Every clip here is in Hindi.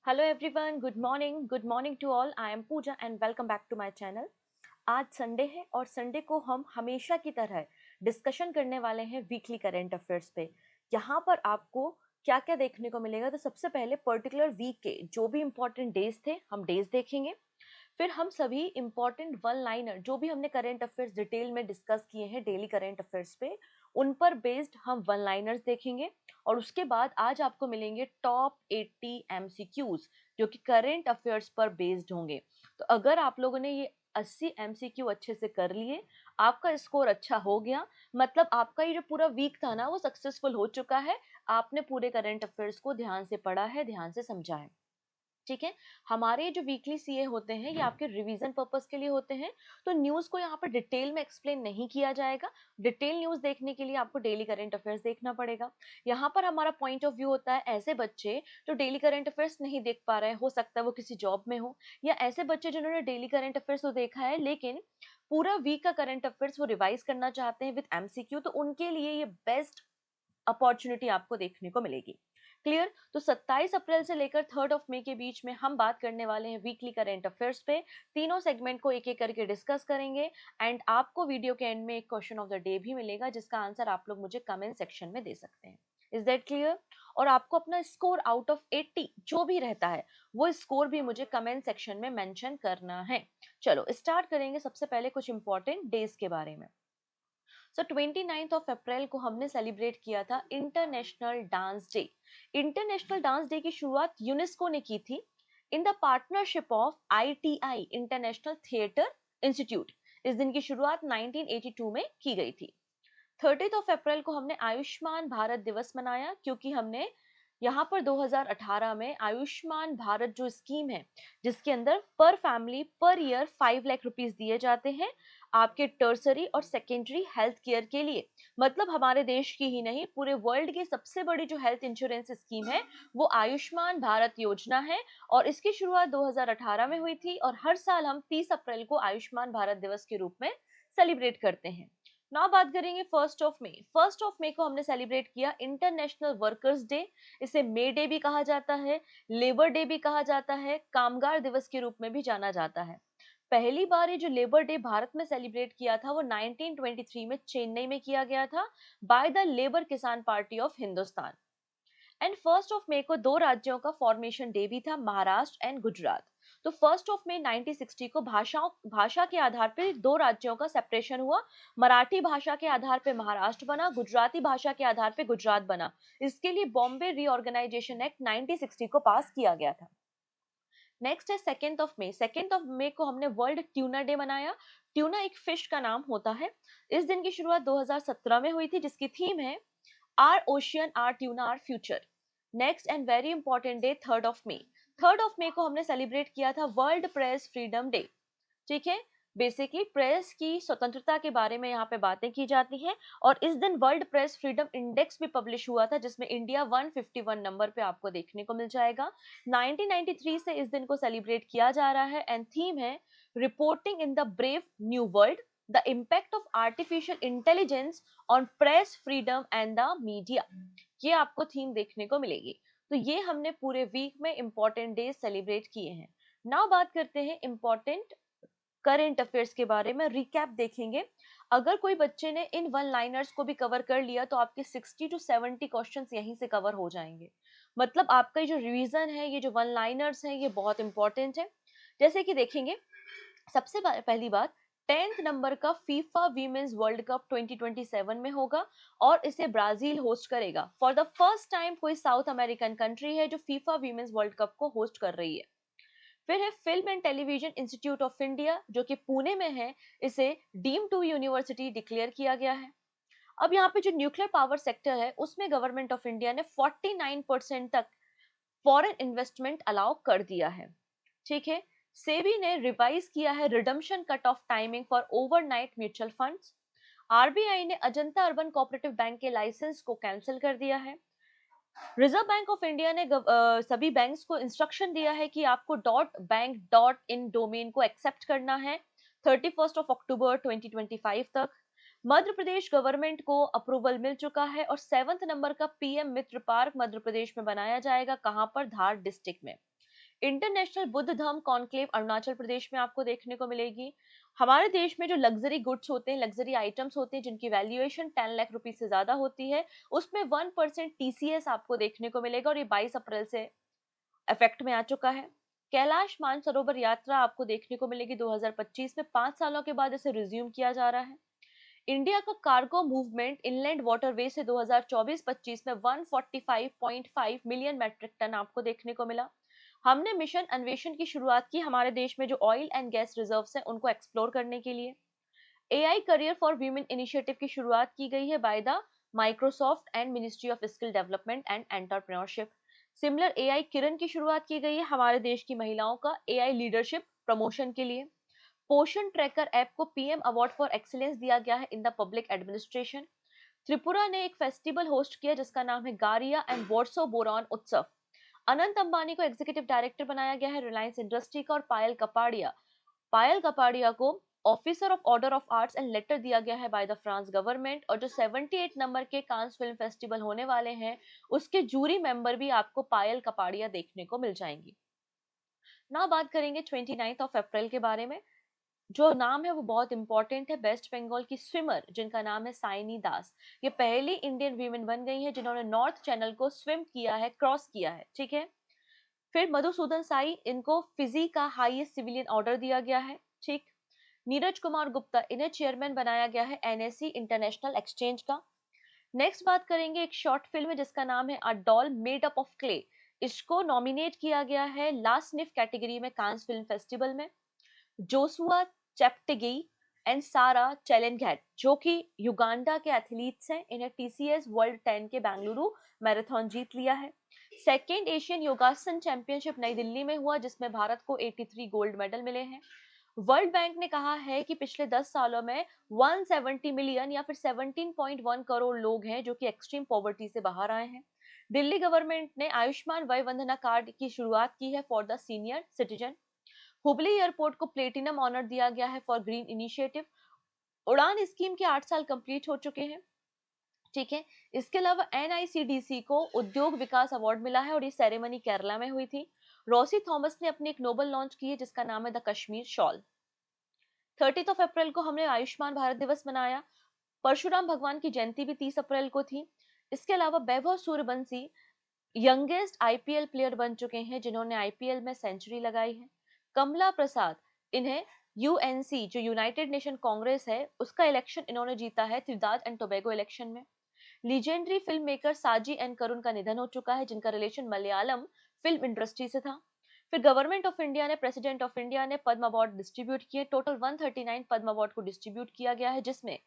Hello everyone, good morning to all. I am Pooja and welcome back to my channel. आज संडे है और संडे को हम हमेशा की तरह डिस्कशन करने वाले हैं वीकली करंट अफेयर्स पे। यहाँ पर आपको क्या क्या देखने को मिलेगा, तो सबसे पहले पर्टिकुलर वीक के जो भी इम्पोर्टेंट डेज थे हम डेज देखेंगे। फिर हम सभी इम्पॉर्टेंट वन लाइनर जो भी हमने करंट अफेयर्स डिटेल में डिस्कस किए हैं डेली करंट अफेयर्स पे, उन पर बेस्ड हम वन लाइनर्स देखेंगे। और उसके बाद आज आपको मिलेंगे टॉप 80 एमसीक्यूज जो कि करंट अफेयर्स पर बेस्ड होंगे। तो अगर आप लोगों ने ये 80 एमसीक्यू अच्छे से कर लिए, आपका स्कोर अच्छा हो गया, मतलब आपका ये जो पूरा वीक था ना वो सक्सेसफुल हो चुका है। आपने पूरे करंट अफेयर्स को ध्यान से पढ़ा है, ध्यान से समझा है। ठीक है। हमारे जो वीकली सीए होते हैं ये आपके रिवीजन पर्पस के लिए होते हैं। तो न्यूज को यहाँ पर डिटेल में एक्सप्लेन नहीं किया जाएगा। डिटेल न्यूज देखने के लिए आपको डेली करंट अफेयर्स देखना पड़ेगा। यहाँ पर हमारा पॉइंट ऑफ व्यू होता है ऐसे बच्चे जो डेली करंट अफेयर्स नहीं देख पा रहे हैं, हो सकता है वो किसी जॉब में हो, या ऐसे बच्चे जिन्होंने डेली करंट अफेयर्स तो देखा है लेकिन पूरा वीक का करंट अफेयर्स वो रिवाइज करना चाहते हैं विद एमसीक्यू, तो उनके लिए ये बेस्ट अपॉर्चुनिटी आपको देखने को मिलेगी। क्लियर? तो 27 अप्रैल से लेकर 3 ऑफ मई के बीच में हम बात करने वाले हैं वीकली करंट अफेयर्स पे। तीनों सेगमेंट को एक एक करके डिस्कस करेंगे एंड आपको वीडियो के एंड में एक क्वेश्चन ऑफ द डे भी मिलेगा जिसका आंसर आप लोग मुझे कमेंट सेक्शन में दे सकते हैं। Is that clear? और आपको अपना स्कोर आउट ऑफ 80 जो भी रहता है वो स्कोर भी मुझे कमेंट सेक्शन में मेंशन करना है। चलो स्टार्ट करेंगे सबसे पहले कुछ इंपॉर्टेंट डेज के बारे में। सो 29 ऑफ अप्रैल को हमने सेलिब्रेट किया था international dance day. International dance day की शुरुआत यूनेस्को ने की थी in the partnership of ITI international theatre institute. इस दिन की शुरुआत 1982 में की गई थी। 30 ऑफ अप्रैल को हमने आयुष्मान भारत दिवस मनाया क्योंकि हमने यहाँ पर 2018 में आयुष्मान भारत जो स्कीम है जिसके अंदर पर family per year 5 lakh rupees दिए जाते हैं आपके टर्सरी और सेकेंडरी हेल्थ केयर के लिए। मतलब हमारे देश की ही नहीं पूरे वर्ल्ड की सबसे बड़ी जो हेल्थ इंश्योरेंस स्कीम है वो आयुष्मान भारत योजना है। और इसकी शुरुआत 2018 में हुई थी और हर साल हम 30 अप्रैल को आयुष्मान भारत दिवस के रूप में सेलिब्रेट करते हैं। नाउ बात करेंगे 1 ऑफ मई। 1 ऑफ मई को हमने सेलिब्रेट किया इंटरनेशनल वर्कर्स डे। इसे मे डे भी कहा जाता है, लेबर डे भी कहा जाता है, कामगार दिवस के रूप में भी जाना जाता है। पहली बार ये जो लेबर डे भारत में सेलिब्रेट किया था वो 1923 में चेन्नई में किया गया था by the labour Kisan party of Hindustan. And 1 of मई को दो राज्यों का फॉर्मेशन डे भी था, महाराष्ट्र एंड गुजरात। तो 1 ऑफ मई 1960 को भाषा के आधार पर दो राज्यों का सेपरेशन हुआ। मराठी भाषा के आधार पर महाराष्ट्र बना, गुजराती भाषा के आधार पर गुजरात बना। इसके लिए बॉम्बे रीऑर्गेनाइजेशन एक्ट 1960 को पास किया गया था। नेक्स्ट है 2 ऑफ मई। 2 ऑफ मई को हमने वर्ल्ड ट्यूना डे मनाया। ट्यूना एक फिश का नाम होता है। इस दिन की शुरुआत 2017 में हुई थी जिसकी थीम है our ocean our tuna our future. Next and very important day 3 of मई। 3 ऑफ मई को हमने सेलिब्रेट किया था वर्ल्ड प्रेस फ्रीडम डे। ठीक है। बेसिकली प्रेस की स्वतंत्रता के बारे में यहाँ पे बातें की जाती हैं और इस दिन वर्ल्ड प्रेस फ्रीडम इंडेक्स भी पब्लिश हुआ था जिसमें इंडिया 151 नंबर पे आपको देखने को मिल जाएगा। 1993 से इस दिन को सेलिब्रेट किया जा रहा है एंड थीम है reporting in the brave new world the impact of artificial intelligence on press freedom and the media. ये आपको थीम देखने को मिलेगी। तो ये हमने पूरे वीक में इंपॉर्टेंट डेज सेलिब्रेट किए हैं। नाउ बात करते हैं इंपॉर्टेंट करंट अफेयर्स के बारे में, रिकैप देखेंगे। अगर कोई बच्चे ने इन वन लाइनर्स को भी कवर कर लिया तो आपके 60 to 70 क्वेश्चंस यहीं से कवर हो जाएंगे। मतलब आपका ये जो रिवीजन है, ये जो वन लाइनर्स है, ये बहुत इंपॉर्टेंट है। जैसे कि देखेंगे सबसे पहली बात, 10th नंबर का फीफा वीमेंस वर्ल्ड कप 2027 में होगा और इसे ब्राजील होस्ट करेगा। फॉर द फर्स्ट टाइम कोई साउथ अमेरिकन कंट्री है जो फीफा वीमेंस वर्ल्ड कप को होस्ट कर रही है। फिर है film and television institute of India जो कि पुणे में है, इसे डीम टू यूनिवर्सिटी डिक्लेयर किया गया है। अब यहाँ पे जो न्यूक्लियर पावर सेक्टर है उसमें गवर्नमेंट ऑफ इंडिया ने 49% तक फॉरेन इन्वेस्टमेंट अलाउ कर दिया है। ठीक है। सेबी ने रिवाइज किया है redemption cut off timing for overnight mutual funds. RBI ने अजंता अर्बन कोऑपरेटिव बैंक के लाइसेंस को कैंसिल कर दिया है। रिजर्व बैंक ऑफ इंडिया ने सभी बैंक्स को इंस्ट्रक्शन दिया है कि आपको .bank.in डोमेन को एक्सेप्ट करना है 31 ऑफ अक्टूबर 2025 तक। मध्य प्रदेश गवर्नमेंट को अप्रूवल मिल चुका है और 7th नंबर का पीएम मित्र पार्क मध्य प्रदेश में बनाया जाएगा। कहां पर? धार डिस्ट्रिक्ट में। इंटरनेशनल बुद्ध धम्म कॉन्क्लेव अरुणाचल प्रदेश में आपको देखने को मिलेगी। हमारे देश में जो लग्जरी गुड्स होते हैं, लग्जरी आइटम्स होते हैं जिनकी वैल्यूएशन 10 लाख रुपीज से ज्यादा होती है, उसमें 1% टीसीएस आपको देखने को मिलेगा और ये 22 अप्रैल से इफेक्ट में आ चुका है। कैलाश मानसरोवर यात्रा आपको देखने को मिलेगी 2025 में, 5 सालों के बाद इसे रिज्यूम किया जा रहा है। इंडिया का कार्गो मूवमेंट इनलैंड वाटरवे से 2024-25 में 145.5 मिलियन मैट्रिक टन आपको देखने को मिला। हमने मिशन अन्वेषण की शुरुआत की हमारे देश में जो ऑयल एंड गैस रिजर्व्स हैं उनको एक्सप्लोर करने के लिए। AI career for women initiative की शुरुआत की गई है by the Microsoft and ministry of skill development and entrepreneurship. Similar AI Kiran की शुरुआत की गई है हमारे देश की महिलाओं का एआई लीडरशिप प्रमोशन के लिए। पोषण ट्रैकर ऐप को पीएम अवार्ड फॉर एक्सीलेंस दिया गया है in the public administration. Tripura ने एक फेस्टिवल होस्ट किया जिसका नाम है गारिया एंड वॉर्सो बोरॉन उत्सव। अनंत अंबानी को एग्जीक्यूटिव डायरेक्टर बनाया गया है रिलायंस इंडस्ट्री का। और पायल कपाड़िया को officer of order of arts and letter दिया गया है बाय द फ्रांस गवर्नमेंट। और जो 78 नंबर के कांस फिल्म फेस्टिवल होने वाले हैं उसके जूरी मेंबर भी आपको पायल कपाड़िया देखने को मिल जाएंगी। ना बात करेंगे 29 ऑफ अप्रैल के बारे में। जो नाम है वो बहुत इंपॉर्टेंट है। वेस्ट बंगाल की स्विमर जिनका नाम है साइनी दास, ये पहली इंडियन वीमेन बन गई है जिन्होंने नॉर्थ चैनल को स्विम किया है, क्रॉस किया है, ठीक है। फिर मधुसूदन साई, इनको फिजी का हाईएस्ट सिविलियन ऑर्डर दिया गया है, ठीक। नीरज कुमार गुप्ता, इन्हें चेयरमैन बनाया गया है एनएससी इंटरनेशनल एक्सचेंज का। नेक्स्ट बात करेंगे एक शॉर्ट फिल्म है जिसका नाम है a doll made up of clay. इसको नॉमिनेट किया गया है लास्ट स्निफ कैटेगरी में कांस फिल्म फेस्टिवल में। जोसुआ चेप्टेगी एंड सारा चैलेंगैट जो कि युगांडा के एथलीट्स हैं, इन्हें TCS world 10 K Bengaluru marathon जीत लिया है। सेकेंड एशियन योगासन चैंपियनशिप नई दिल्ली में हुआ जिसमें भारत को 83 गोल्ड मेडल मिले हैं। वर्ल्ड बैंक ने कहा है कि पिछले 10 सालों में 170 मिलियन या फिर 17.1 करोड़ लोग हैं जो कि एक्सट्रीम पॉवर्टी से बाहर आए हैं। दिल्ली गवर्नमेंट ने आयुष्मान वय वंदना कार्ड की शुरुआत की है for the senior citizen. Hubli airport को प्लेटिनम ऑनर दिया गया है फॉर ग्रीन इनिशिएटिव। उड़ान स्कीम के 8 साल कंप्लीट हो चुके हैं, ठीक है। इसके अलावा एनआईसीडीसी को उद्योग विकास अवार्ड मिला है और ये सेरेमनी केरला में हुई थी। रॉसी थॉमस ने अपनी एक नोबल लॉन्च की है जिसका नाम है the Kashmir shawl. 30 of April को हमने आयुष्मान भारत दिवस मनाया। परशुराम भगवान की जयंती भी 30 अप्रैल को थी। इसके अलावा Vaibhav Suryavanshi youngest IPL player बन चुके हैं जिन्होंने आईपीएल में सेंचुरी लगाई है। कमला प्रसाद, इन्हें यूएनसी जो यूनाइटेड नेशन कांग्रेस है उसका इलेक्शन इन्होंने जीता है त्रिदाद एंड टोबैगो इलेक्शन में। लीजेंडरी फिल्म मेकर साजी एन करुण का निधन हो चुका है जिनका रिलेशन मलयालम फिल्म इंडस्ट्री से था। फिर गवर्नमेंट ऑफ इंडिया ने, प्रेसिडेंट ऑफ इंडिया ने पद्म अवार्ड डिस्ट्रीब्यूट किए। टोटल 139 पद्म अवार्ड को डिस्ट्रीब्यूट किया गया है जिसमें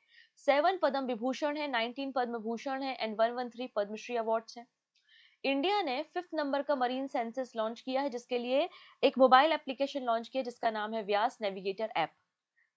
7 पद्म विभूषण है, 19 पद्म भूषण है एंड 113 पद्मश्री अवार्ड्स हैं। इंडिया ने 5th नंबर का मरीन सेंसस लॉन्च किया है जिसके लिए एक मोबाइल एप्लीकेशन लॉन्च किया जिसका नाम है व्यास नेविगेटर ऐप।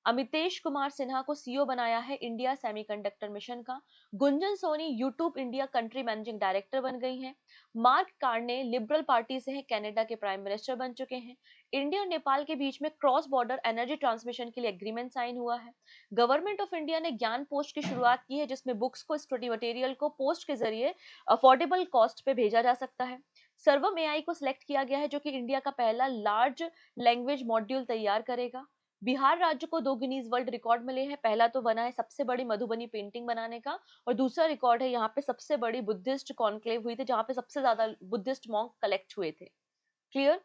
अमितेश कुमार सिन्हा को सीईओ बनाया है इंडिया सेमीकंडक्टर मिशन का। Gunjan Soni YouTube India country managing director बन गई हैं। मार्क कार्ने लिबरल पार्टी से हैं, कनाडा के प्राइम मिनिस्टर बन चुके हैं। इंडिया और नेपाल के बीच में क्रॉस बॉर्डर एनर्जी ट्रांसमिशन के लिए एग्रीमेंट साइन हुआ है। गवर्नमेंट ऑफ इंडिया ने ज्ञान पोस्ट की शुरुआत की है जिसमें बुक्स को, स्टडी मटेरियल को पोस्ट के जरिए अफोर्डेबल कॉस्ट पे भेजा जा सकता है। सर्वम एआई को सिलेक्ट किया गया है जो कि इंडिया का पहला लार्ज लैंग्वेज मॉड्यूल तैयार करेगा। बिहार राज्य को 2 गिनीज वर्ल्ड रिकॉर्ड मिले हैं। पहला तो बना है सबसे बड़ी मधुबनी पेंटिंग बनाने का और दूसरा रिकॉर्ड है यहाँ पे सबसे बड़ी बुद्धिस्ट कॉन्क्लेव हुई थी जहाँ पे सबसे ज्यादा बुद्धिस्ट मॉन्क कलेक्ट हुए थे। क्लियर।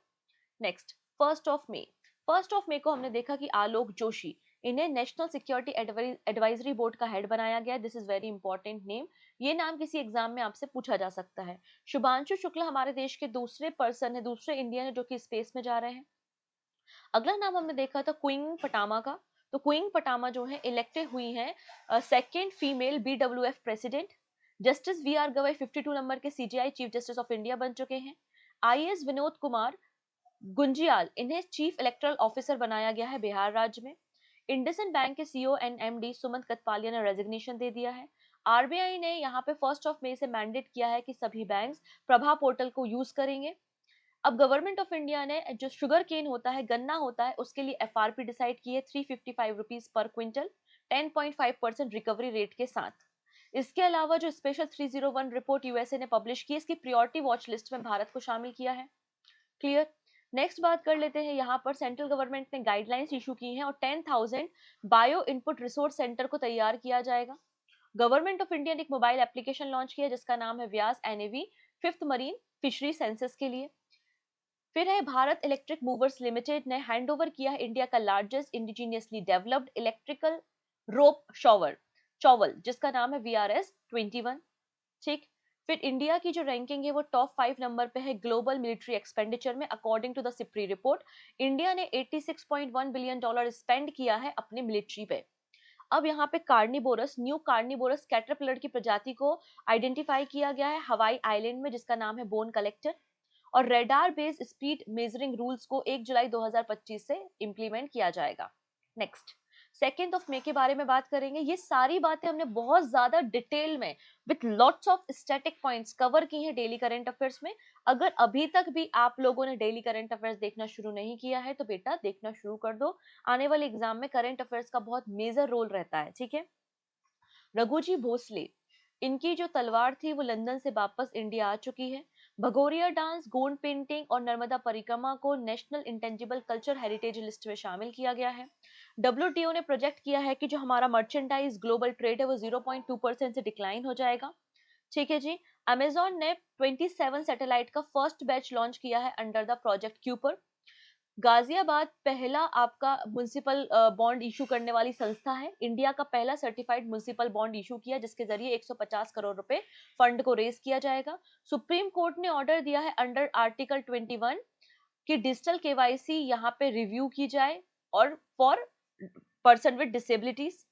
नेक्स्ट, 1 मई। 1 मई को हमने देखा कि आलोक जोशी, इन्हें नेशनल सिक्योरिटी एडवाइजरी बोर्ड का हेड बनाया गया। This is very important name, ये नाम किसी एग्जाम में आपसे पूछा जा सकता है। शुभांशु शुक्ला हमारे देश के दूसरे पर्सन है, दूसरे इंडियन है जो कि स्पेस में जा रहे हैं। अगला नाम हमने देखा था क्वीन पटामा का। तो क्वीन पटामा जो है इलेक्टेड हुई हैं second female BWF president. Justice V R Gavai 52 number के CJI chief justice of India बन चुके हैं। आईएएस विनोद कुमार गुंजियाल, इन्हें चीफ इलेक्टोरल ऑफिसर बनाया गया है बिहार राज्य में। इंडसइंड बैंक के सीईओ एंड एमडी सुमंत कतपालिया ने रेजिग्नेशन दे दिया है। आरबीआई ने यहाँ पे 1 मई से मैंडेट किया है कि सभी बैंक्स प्रभा पोर्टल को यूज करेंगे। अब गवर्नमेंट ऑफ इंडिया ने जो शुगर केन होता है, गन्ना होता है, उसके लिए एफआरपी डिसाइड की है 355 rupees per quintal, 10.5% recovery rate के साथ। इसके अलावा जो स्पेशल 301 रिपोर्ट यूएसए ने पब्लिश की, इसकी प्रायोरिटी वॉच लिस्ट में भारत को शामिल किया है। क्लियर। नेक्स्ट बात कर लेते हैं, यहाँ पर सेंट्रल गवर्नमेंट ने गाइडलाइंस इशू की हैं और 10,000 बायो इनपुट रिसोर्स सेंटर को तैयार किया जाएगा। गवर्नमेंट ऑफ इंडिया ने एक मोबाइल एप्लीकेशन लॉन्च किया जिसका नाम है Vyas NAV, fifth marine fishery census के लिए। फिर है भारत इलेक्ट्रिक मूवर्स लिमिटेड ने हैंडओवर किया है इंडिया का largest indigenously developed electrical rope चॉवल जिसका नाम है VRS-21। ठीक। फिर इंडिया की जो रैंकिंग है वो टॉप 5 नंबर पे है ग्लोबल मिलिट्री एक्सपेंडिचर में, according to the SIPRI report. India ने $86.1 बिलियन स्पेंड किया है अपने मिलिट्री पे। अब यहाँ पे कार्निवोरस, न्यू कार्निवोरस कैटरपिलर की प्रजाति को आइडेंटिफाई किया गया है हवाई आइलैंड में जिसका नाम है बोन कलेक्टर। और radar based speed measuring rules को 1 जुलाई 2025 से इंप्लीमेंट किया जाएगा। नेक्स्ट, 2 मई के बारे में बात करेंगे। ये सारी बातें हमने बहुत ज्यादा डिटेल में with lots of static points cover की हैं डेली करंट अफेयर्स में। अगर अभी तक भी आप लोगों ने डेली करंट अफेयर्स देखना शुरू नहीं किया है तो बेटा देखना शुरू कर दो। आने वाले एग्जाम में करंट अफेयर्स का बहुत मेजर रोल रहता है। ठीक है। रघुजी भोसले, इनकी जो तलवार थी वो लंदन से वापस इंडिया आ चुकी है। भगोरिया डांस, गोंड पेंटिंग और नर्मदा परिक्रमा को national intangible culture heritage list में शामिल किया गया है। WTO ने प्रोजेक्ट किया है कि जो हमारा मर्चेंडाइज ग्लोबल ट्रेड है वो 0.2% से डिक्लाइन हो जाएगा। ठीक है जी। अमेजॉन ने 27 सैटेलाइट का फर्स्ट बैच लॉन्च किया है under the project Kuiper. Ghaziabad पहला आपका म्युनिसिपल बॉन्ड इशू करने वाली संस्था है। इंडिया का पहला सर्टिफाइड म्युनिसिपल बॉन्ड इशू किया जिसके जरिए 150 करोड़ रुपए फंड को रेज किया जाएगा। सुप्रीम कोर्ट ने ऑर्डर दिया है अंडर आर्टिकल 21 कि डिजिटल केवाईसी यहाँ पे रिव्यू की जाए और फॉर पर्सन विद डिसेबिलिटीज।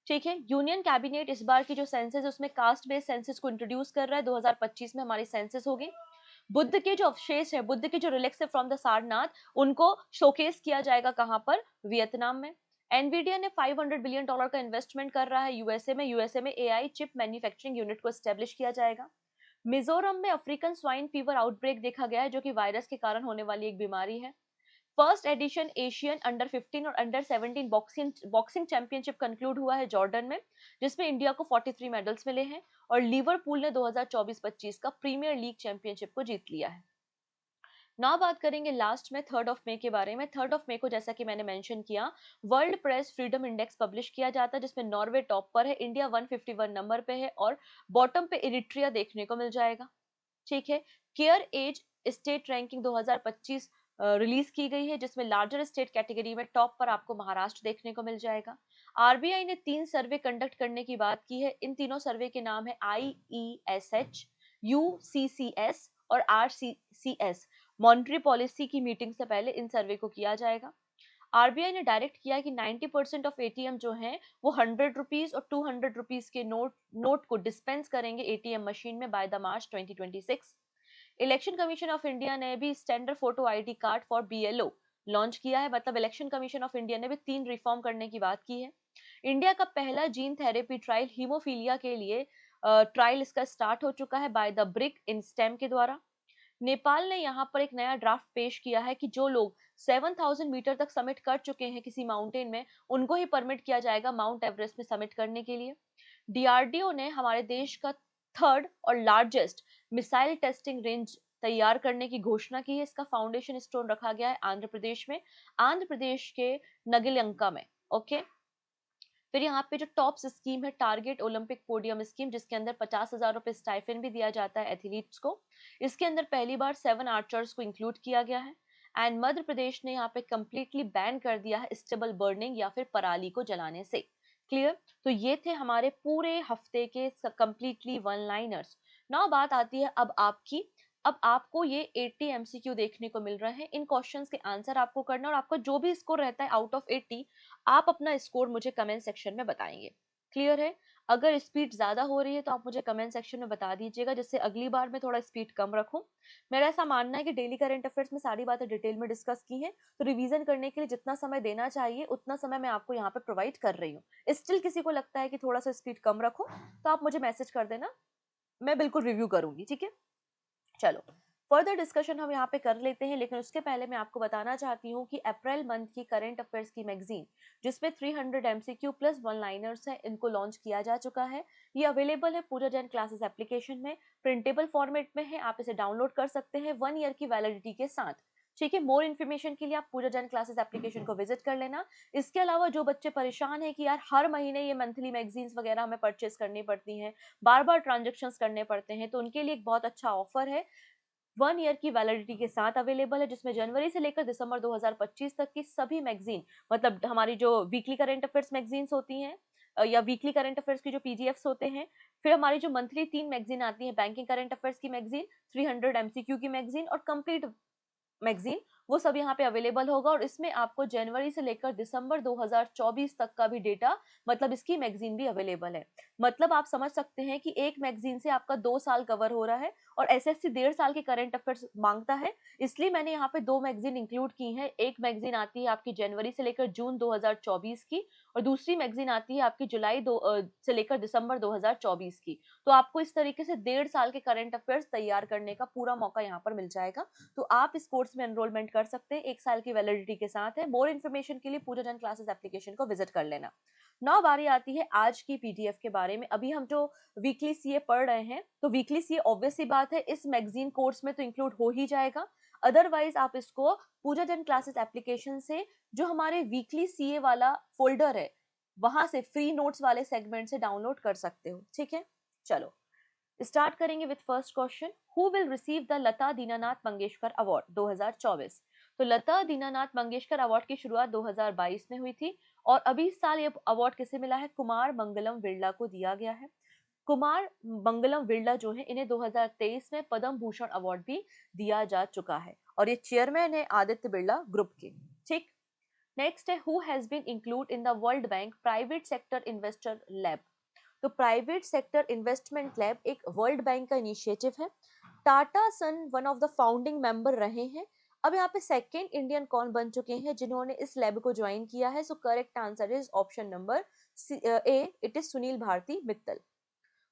ठीक है। यूनियन कैबिनेट इस बार की जो सेंसस है उसमें कास्ट बेस्ड सेंसस को इंट्रोड्यूस कर रहा है। 2025 में हमारी सेंसस होगी। बुद्ध के जो अवशेष है, बुद्ध के जो रिलेक्स है फ्रॉम द सारनाथ, उनको शोकेस किया जाएगा कहां पर? वियतनाम में। एनवीडिया ने $500 बिलियन का इन्वेस्टमेंट कर रहा है यूएसए में। यूएसए में एआई चिप मैन्युफैक्चरिंग यूनिट को एस्टेब्लिश किया जाएगा। मिजोरम में अफ्रीकन स्वाइन फीवर आउटब्रेक देखा गया है जो कि वायरस के कारण होने वाली एक बीमारी है। फर्स्ट एडिशन एशियन अंडर 15 और अंडर 17 बॉक्सिंग चैंपियनशिप कंक्लूड हुआ है जॉर्डन में, जिसमें इंडिया को 43 मेडल्स मिले हैं और लिवरपूल ने 2024-25 का प्रीमियर लीग चैंपियनशिप को जीत लिया है। ना बात करेंगे लास्ट में 3 मई के बारे में। 3 मई को जैसा कि मैंने मेंशन किया, world press freedom index publish किया जाता है जिसमें नॉर्वे टॉप पर है, इंडिया 151 नंबर पे है और बॉटम पे इरिट्रिया देखने को मिल जाएगा। ठीक है। Care edge state ranking 2025 release की गई है जिसमें लार्जर स्टेट कैटेगरी में टॉप पर आपको महाराष्ट्र देखने को मिल जाएगा। आरबीआई ने 3 सर्वे कंडक्ट करने की बात की है। इन तीनों सर्वे के नाम है IESH, UCCS और RCCS। मॉनेटरी पॉलिसी की मीटिंग से पहले इन सर्वे को किया जाएगा। आरबीआई ने डायरेक्ट किया कि 90% ऑफ एटीएम जो हैं वो 100 रुपीज और 200 रुपीज के नोट को डिस्पेंस करेंगे एटीएम मशीन में by the March 2026। Election commission of India ने भी standard photo ID card for BLO launch किया है। मतलब इलेक्शन कमीशन ऑफ इंडिया ने भी 3 रिफॉर्म करने की बात की है। इंडिया का पहला जीन थेरेपी ट्रायल हीमोफीलिया के लिए ट्रायल इसका स्टार्ट हो चुका है by the brick in stem के द्वारा। नेपाल ने यहाँ पर एक नया ड्राफ्ट पेश किया है कि जो लोग 7,000 मीटर तक समिट कर चुके हैं किसी माउंटेन में, उनको ही परमिट किया जाएगा माउंट एवरेस्ट में समिट करने के लिए। डीआरडीओ ने हमारे देश का थर्ड और लार्जेस्ट मिसाइल टेस्टिंग रेंज तैयार करने की घोषणा की है। इसका फाउंडेशन स्टोन रखा गया है आंध्र प्रदेश में, आंध्र प्रदेश के नगिलयंका में। ओके। फिर यहाँ पे जो टॉप्स स्कीम है टारगेट ओलंपिक पोडियम स्कीम, जिसके अंदर 50,000 रुपए स्टाइफन भी दिया जाता है एथलीट्स को। इसके अंदर पहली बार 7 आर्चर्स को इंक्लूड किया गया है। एंड मध्य प्रदेश ने यहाँ पे कंप्लीटली बैन कर दिया है स्टेबल बर्निंग या फिर पराली को जलाने से। क्लियर? तो ये थे हमारे पूरे हफ्ते के कंप्लीटली वन लाइनर्स। नाउ बात आती है अब आपकी। अब आपको ये 80 MCQ देखने को मिल रहे हैं। इन क्वेश्चंस के आंसर आपको करना और आपका जो भी स्कोर रहता है आउट ऑफ 80, आप अपना स्कोर मुझे कमेंट सेक्शन में बताएंगे। क्लियर है? अगर स्पीड ज्यादा हो रही है तो आप मुझे कमेंट सेक्शन में बता दीजिएगा जिससे अगली बार मैं थोड़ा स्पीड कम रखूं। मेरा ऐसा मानना है कि डेली करंट अफेयर्स में सारी बातें डिटेल में डिस्कस की हैं, तो रिवीजन करने के लिए जितना समय देना चाहिए उतना समय मैं आपको यहाँ पे प्रोवाइड कर रही हूँ। स्टिल किसी को लगता है कि थोड़ा सा स्पीड कम रखो तो आप मुझे मैसेज कर देना, मैं बिल्कुल रिव्यू करूंगी। ठीक है। चलो फर्दर डिस्कशन हम यहाँ पे कर लेते हैं, लेकिन उसके पहले मैं आपको बताना चाहती हूँ कि अप्रैल मंथ की करंट अफेयर्स की मैगजीन जिसमें 300 MCQ प्लस वन लाइनर्स है, इनको लॉन्च किया जा चुका है। ये अवेलेबल है पूजा जैन क्लासेस एप्लीकेशन में, प्रिंटेबल फॉर्मेट में है। आप इसे डाउनलोड कर सकते हैं 1 ईयर की वैलिडिटी के साथ। ठीक है, मोर इन्फॉर्मेशन के लिए आप पूजा जैन क्लासेस एप्लीकेशन को विजिट कर लेना। इसके अलावा जो बच्चे परेशान हैं कि यार हर महीने ये मंथली मैगजीन्स वगैरह हमें परचेस करनी पड़ती हैं, बार बार ट्रांजेक्शन्स करने पड़ते हैं, तो उनके लिए एक बहुत अच्छा ऑफर है, 1 ईयर की वैलिडिटी के साथ अवेलेबल है, जिसमें जनवरी से लेकर दिसंबर 2025 तक की सभी मैगजीन, मतलब हमारी जो वीकली करंट अफेयर्स मैगजीन्स होती हैं या वीकली करंट अफेयर्स की जो पीडीएफ्स होते हैं, फिर हमारी जो मंथली 3 मैगजीन आती है, बैंकिंग करंट अफेयर्स की मैगजीन, 300 एमसीक्यू की मैगजीन और कंप्लीट मैगजीन, वो सब यहाँ पे अवेलेबल होगा। और इसमें आपको जनवरी से लेकर दिसंबर 2024 तक का भी डेटा, मतलब इसकी मैगजीन भी अवेलेबल है। मतलब आप समझ सकते हैं कि एक मैगजीन से आपका 2 साल कवर हो रहा है, और एसएससी 1.5 साल के करंट अफेयर्स मांगता है, इसलिए मैंने यहाँ पे 2 मैगजीन इंक्लूड की हैं। एक मैगजीन आती है आपकी जनवरी से लेकर जून 2024 की, और दूसरी मैगजीन आती है आपकी जुलाई से लेकर दिसंबर 2024 की। तो आपको इस तरीके से 1.5 साल के करंट अफेयर्स तैयार करने का पूरा मौका यहाँ पर मिल जाएगा। तो आप इस कोर्स में एनरोलमेंट कर सकते हैं, 1 साल की वैलिडिटी के साथ है। मोर इन्फॉर्मेशन के लिए पूजा जैन क्लासेस एप्लीकेशन को विजिट कर लेना। नौ बारी आती है आज की पीडीएफ के बारे में। अभी हम जो वीकली सीए पढ़ रहे हैं, तो वीकली सीए ऑब्वियस सी बात है इस मैगजीन कोर्स में तो इंक्लूड हो ही जाएगा। अदरवाइज आप इसको पूजा जैन क्लासेस एप्लीकेशन से जो हमारे वीकली सीए वाला फोल्डर है, वहां से फ्री नोट्स वाले सेगमेंट से डाउनलोड कर सकते हो। ठीक है, चलो स्टार्ट करेंगे with first question. Who will receive the Lata Dinanath Mangeshkar award 2024? तो लता दीनानाथ मंगेशकर अवार्ड की शुरुआत 2022 में हुई थी, और अभी इस साल ये अवार्ड किसे मिला है? कुमार मंगलम बिरला को दिया गया है। कुमार मंगलम बिरला जो है, इन्हें 2023 में पद्म भूषण अवार्ड भी दिया जा चुका है, और ये चेयरमैन है आदित्य बिरला ग्रुप के। ठीक, नेक्स्ट है who has been include in the world bank private sector investor lab? तो प्राइवेट सेक्टर इन्वेस्टमेंट लैब एक वर्ल्ड बैंक का इनिशिएटिव है। Tata son one of the founding member रहे हैं। अब यहाँ पे सेकेंड इंडियन कौन बन चुके हैं जिन्होंने इस लैब को ज्वाइन किया है? So correct answer is option number A, it is Sunil Bharti Mittal.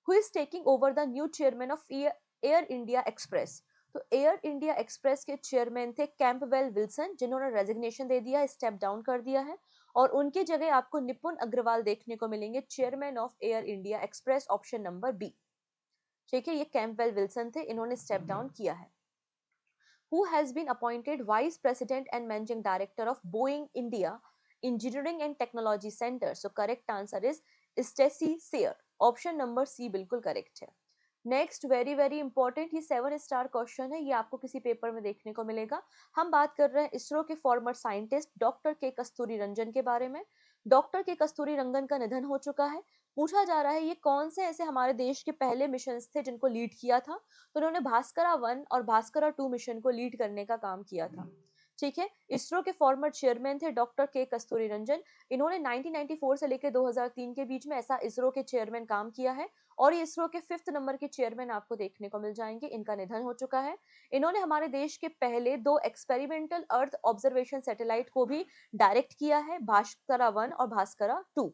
Who is taking over the new chairman of air India express? तो एयर इंडिया एक्सप्रेस के चेयरमैन थे कैंपबेल विल्सन, जिन्होंने रेजिग्नेशन दे दिया, स्टेप डाउन कर दिया है, और उनकी जगह आपको निपुण अग्रवाल देखने को मिलेंगे, chairman of air India express, option number B. ठीक है, ये कैंपबेल विल्सन थे, इन्होंने स्टेप डाउन किया है। Who has been appointed Vice President and Managing Director of Boeing India Engineering and Technology Center? So correct answer is Stacy Sayer. Option number C बिल्कुल correct है। नेक्स्ट वेरी इंपॉर्टेंट, ये 7 स्टार क्वेश्चन है, ये आपको किसी पेपर में देखने को मिलेगा। हम बात कर रहे हैं इसरो के फॉर्मर साइंटिस्ट डॉक्टर के कस्तूरी रंजन के बारे में। डॉक्टर के कस्तूरी रंजन का निधन हो चुका है। पूछा जा रहा है ये कौन से ऐसे हमारे देश के पहले मिशन थे जिनको लीड किया था? तो उन्होंने भास्करा 1 और भास्करा 2 मिशन को लीड करने का काम किया था। ठीक है, इसरो के फॉर्मर चेयरमैन थे डॉक्टर के कस्तूरी रंजन। इन्होंने 1994 से लेकर 2003 के बीच में ऐसा इसरो के चेयरमैन काम किया है, और ये इसरो के 5th नंबर के चेयरमैन आपको देखने को मिल जाएंगे। इनका निधन हो चुका है। इन्होंने हमारे देश के पहले 2 एक्सपेरिमेंटल अर्थ ऑब्जर्वेशन सैटेलाइट को भी डायरेक्ट किया है, भास्करा 1 और भास्करा 2।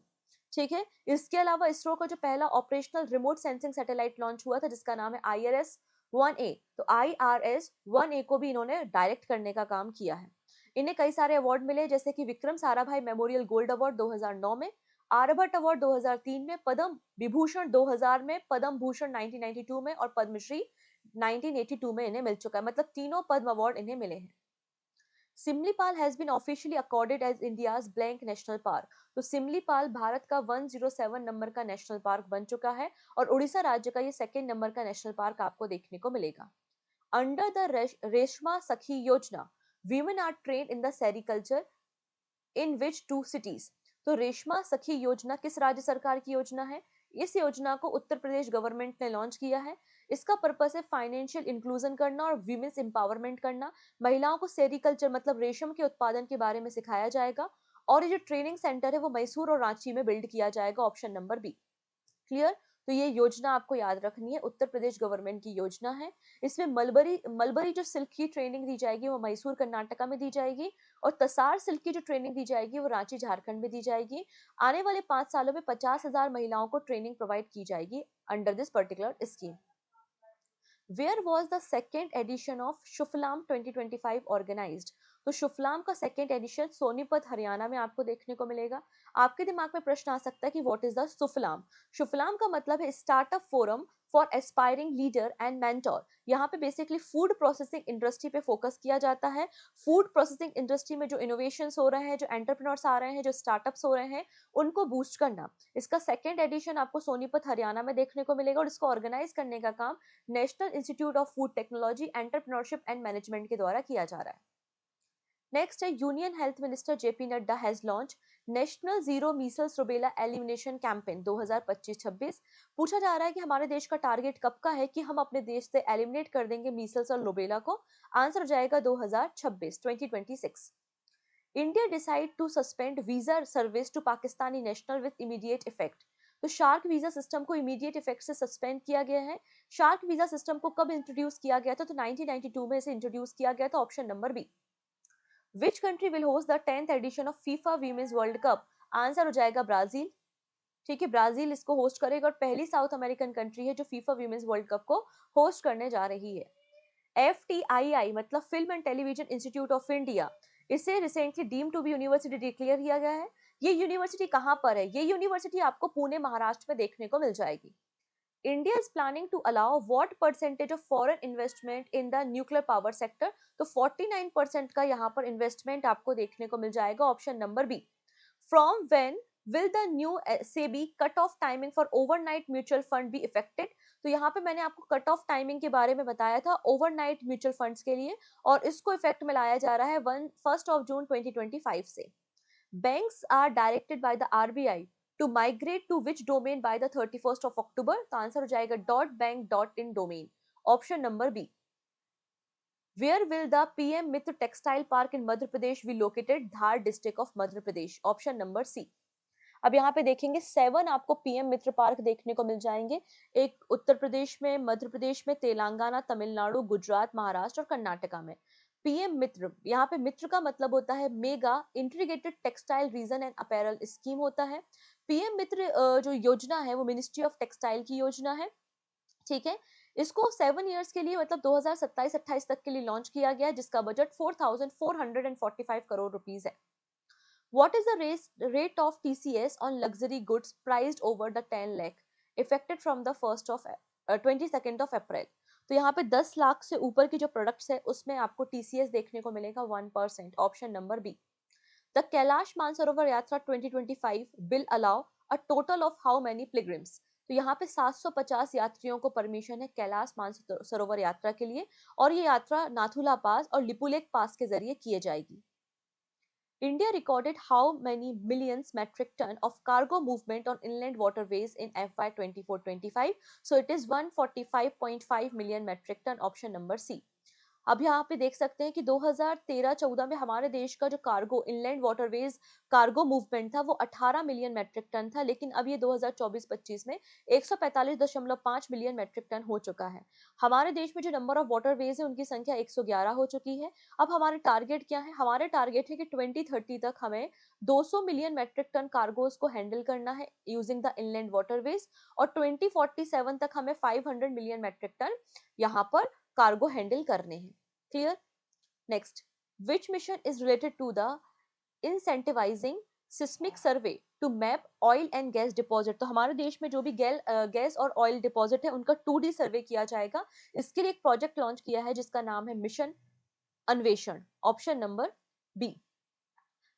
ठीक है, इसके अलावा इसरो का जो पहला operational remote sensing satellite launch हुआ था जिसका नाम है IRS-1A, तो IRS-1A को भी इन्होंने डायरेक्ट करने का काम किया है। इन्हें कई सारे अवार्ड मिले, जैसे कि Vikram Sarabhai memorial gold award 2009 में, आर्यभट्ट अवार्ड 2003 में, पद्म विभूषण 2000 में, पद्म भूषण 1992 में, और पद्मश्री 1982 में इन्हें मिल चुका है। मतलब तीनों पद्म अवार्ड इन्हें मिले हैं। Similipal has been officially accorded as India's blank national park. तो सिमलीपाल भारत का 107 नंबर का नेशनल पार्क बन चुका है, और उड़ीसा राज्य का ये 2nd नंबर का नेशनल पार्क आपको देखने को मिलेगा। अंडर द रेशमा सखी योजना, women are trained in the sericulture in which 2 cities? तो रेशमा सखी योजना किस राज्य सरकार की योजना है? इस योजना को उत्तर प्रदेश गवर्नमेंट ने लॉन्च किया है। इसका पर्पस है फाइनेंशियल इंक्लूजन करना और वीमेंस एम्पावरमेंट करना। महिलाओं को सेरिकल्चर मतलब रेशम के उत्पादन के बारे में सिखाया जाएगा, और ये जो ट्रेनिंग सेंटर है वो मैसूर और रांची में बिल्ड किया जाएगा, ऑप्शन नंबर बी। क्लियर? तो ये योजना आपको याद रखनी है, उत्तर प्रदेश गवर्नमेंट की योजना है। इसमें मलबरी मलबरी जो सिल्क की ट्रेनिंग दी जाएगी वो मैसूर कर्नाटका में दी जाएगी, और तसार सिल्क की जो ट्रेनिंग दी जाएगी वो रांची झारखंड में दी जाएगी। आने वाले 5 सालों में 50,000 महिलाओं को ट्रेनिंग प्रोवाइड की जाएगी under this particular scheme. Where was the second edition of Shuflam 2025 organized? तो शुफलाम का सेकेंड एडिशन सोनीपत हरियाणा में आपको देखने को मिलेगा। आपके दिमाग में प्रश्न आ सकता है कि व्हाट इज द सुफलाम। शुफलाम का मतलब है startup forum for aspiring leader and mentor. यहाँ पे बेसिकली फूड प्रोसेसिंग इंडस्ट्री पे फोकस किया जाता है। फूड प्रोसेसिंग इंडस्ट्री में जो इनोवेशंस हो रहे हैं, जो एंटरप्रेन्योर्स आ रहे हैं, जो स्टार्टअप्स हो रहे हैं, उनको बूस्ट करना। इसका सेकेंड एडिशन आपको सोनीपत हरियाणा में देखने को मिलेगा और इसको ऑर्गेनाइज करने का काम national institute of food technology entrepreneurship and management के द्वारा किया जा रहा है। नेक्स्ट है union health minister JP Nadda has launch national zero Meselson rubella elimination campaign 2025-26। पूछा जा रहा है कि हमारे देश का टारगेट कब का है कि हम अपने देश से एलिमिनेट कर देंगे मीसल्स और रूबेला को। आंसर हो जाएगा 2026। India decide to suspend visa service to Pakistani national with immediate effect. तो शार्क वीजा सिस्टम को इमीडिएट इफेक्ट से सस्पेंड किया गया है। शार्क वीजा सिस्टम को कब इंट्रोड्यूस किया गया था? तो 1992 में इसे इंट्रोड्यूस किया गया था। Option number B. Which country will host the 10th edition of FIFA women's world cup? Answer हो जाएगा ब्राजील। ठीक है, ब्राजील इसको होस्ट करेगा और पहली साउथ अमेरिकन कंट्री है जो फीफा वीमेंस वर्ल्ड कप को होस्ट करने जा रही है। FTII मतलब film and television institute of India, इसे recently deem to be university declare किया गया है। ये यूनिवर्सिटी कहां पर है? ये यूनिवर्सिटी आपको पुणे महाराष्ट्र में देखने को मिल जाएगी। India is planning to allow what percentage of foreign investment in the nuclear power sector? तो 49% का यहाँ पर इन्वेस्टमेंट आपको देखने को मिल जाएगा। Option number B. From when will the new SEBI cut off timing for overnight mutual fund be affected? तो यहाँ पे मैंने आपको कट ऑफ टाइमिंग के बारे में बताया था ओवरनाइट म्यूचुअल फंड्स के लिए, और इसको इफेक्ट में लाया जा रहा है 1 जून 2025 से। Banks are directed by the RBI to migrate to which domain by the 31st of October? तो आंसर हो जाएगा .bank.in domain। Option number B. Where will the PM Mitra Textile Park in Madhya Pradesh be located? Dhar district of Madhya Pradesh. Option number C. अब यहाँ पे देखेंगे 7 आपको पीएम मित्र पार्क देखने को मिल जाएंगे। एक उत्तर प्रदेश में, मध्य प्रदेश में, तेलंगाना, तमिलनाडु, गुजरात, महाराष्ट्र और कर्नाटका में। पीएम मित्र, यहाँ पे मित्र का मतलब होता है mega integrated textile reason and apparel scheme होता है। पीएम मित्र जो योजना है वो मिनिस्ट्री ऑफ टेक्सटाइल की योजना है। ठीक है, इसको 7 इयर्स के लिए मतलब 2027-28 तक के लिए लॉन्च किया गया है, जिसका बजट 4445 करोड़ रुपीस है। What is the rate of TCS on luxury goods priced over the 10 lakh effective from the 22nd of April? तो यहाँ पे 10 लाख से ऊपर की जो प्रोडक्ट्स है उसमें आपको TCS देखने को मिलेगा 1%। Option number B. The Kailash Mansarovar Yatra 2025 will allow a total of how many pilgrims? तो यहाँ पे 750 यात्रियों को परमिशन है कैलाश मानसरोवर यात्रा के लिए, और ये यात्रा नाथुला पास और लिपुलेक पास के जरिए की जाएगी। India recorded how many millions metric ton of cargo movement on inland waterways in FY 24-25? So it is 145.5 million metric ton. Option number C. अब यहाँ पे देख सकते हैं कि 2013-14 में हमारे देश का जो cargo inland waterways cargo movement था वो 18 मिलियन मैट्रिक टन था, लेकिन अब ये 2024-25 में 145.5 मिलियन मैट्रिक टन हो चुका है। हमारे देश में जो नंबर ऑफ वाटरवेज है उनकी संख्या 111 हो चुकी है। अब हमारे टारगेट क्या है? हमारे टारगेट है कि 2030 तक हमें 200 मिलियन मैट्रिक टन कार्गोज को हैंडल करना है यूजिंग द इनलैंड वाटरवेज, और 2047 तक हमें 500 मिलियन मैट्रिक टन यहाँ पर कार्गो हैंडल करने हैं। Clear? Next, which mission is related to the incentivising seismic survey to map oil and gas deposit? तो हमारे देश में जो भी गैस और ऑयल डिपॉजिट है उनका 2D सर्वे किया जाएगा। इसके लिए एक प्रोजेक्ट लॉन्च किया है जिसका नाम है mission Anveshan. Option number B.